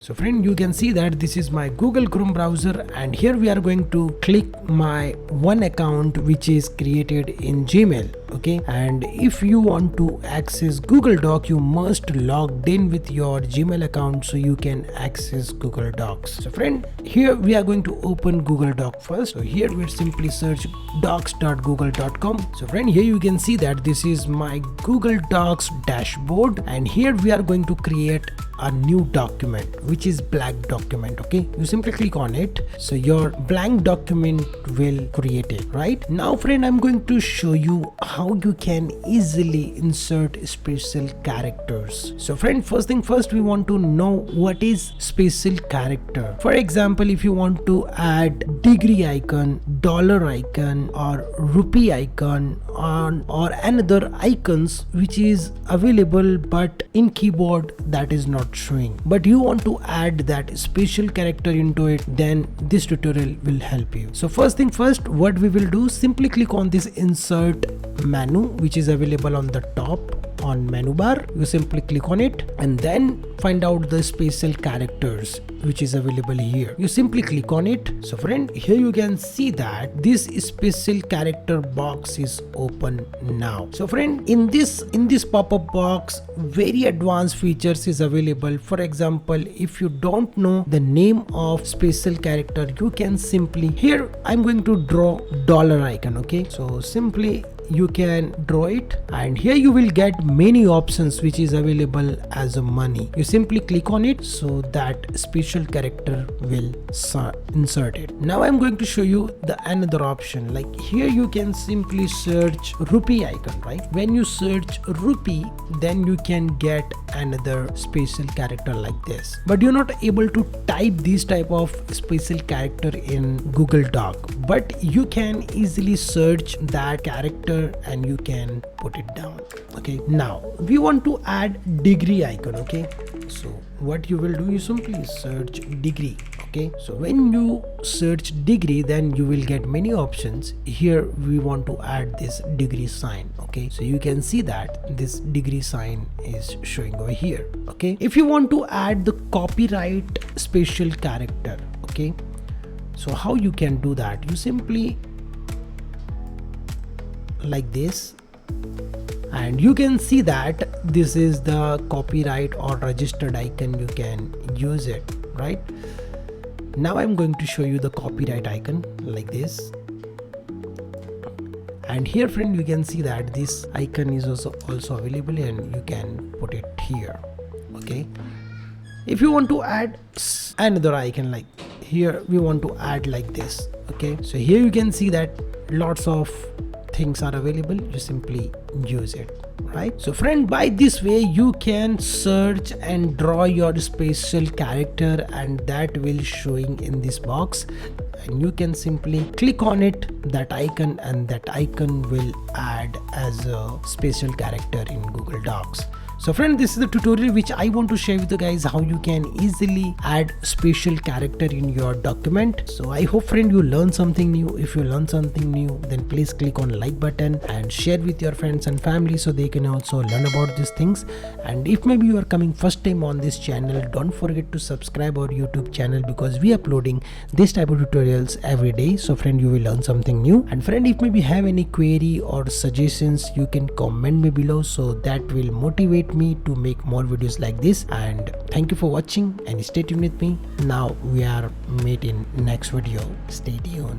So friend, you can see that this is my Google Chrome browser, and here we are going to click my one account which is created in Gmail. Okay, and if you want to access Google Doc, you must logged in with your Gmail account so you can access Google Docs. So friend, here we are going to open Google Doc first. So here we simply search docs.google.com. So friend, here you can see that this is my Google Docs dashboard, and here we are going to create a new document which is blank document. Okay, you simply click on it, so your blank document will create it. Right now friend, I'm going to show you how you can easily insert special characters. So friend, first thing first, we want to know what is special character. For example, if you want to add degree icon, dollar icon, or rupee icon, or another icons which is available but in keyboard that is not showing, but you want to add that special character into it, then this tutorial will help you. So first thing first, what we will do, simply click on this insert menu which is available on the top on menu bar. You simply click on it and then find out the special characters which is available here. You simply click on it. So friend, here you can see that this special character box is open now. So friend, in this pop-up box, very advanced features is available. For example, if you don't know the name of special character, you can simply, here I'm going to draw dollar icon. Okay, so simply you can draw it, and here you will get many options which is available as a money. You simply click on it so that special character will insert it. Now I'm going to show you the another option. Like here you can simply search rupee icon, right? When you search rupee, then you can get another special character like this, but you're not able to type this type of special character in Google Doc, but you can easily search that character and you can put it down. Okay, now we want to add degree icon. Okay, so what you will do, you simply search degree. Okay, so when you search degree, then you will get many options. Here we want to add this degree sign. Okay, so you can see that this degree sign is showing over here. Okay, if you want to add the copyright special character, okay, so how you can do that, you simply like this, and you can see that this is the copyright or registered icon. You can use it. Right now I'm going to show you the copyright icon like this, and here friend, you can see that this icon is also available and you can put it here. Okay, if you want to add another icon, like here we want to add like this. Okay, so here you can see that lots of things are available. You simply use it. Right, so friend, by this way you can search and draw your special character, and that will showing in this box, and you can simply click on it, that icon, and that icon will add as a special character in Google Docs. So friend, this is the tutorial which I want to share with you guys, how you can easily add special character in your document. So I hope friend you learn something new. If you learn something new, then please click on like button and share with your friends and family so they can also learn about these things. And if maybe you are coming first time on this channel, don't forget to subscribe our YouTube channel, because we are uploading this type of tutorials every day. So friend, you will learn something new. And friend, if maybe have any query or suggestions, you can comment me below, so that will motivate me to make more videos like this. And thank you for watching and stay tuned with me. Now we are meet in next video. Stay tuned.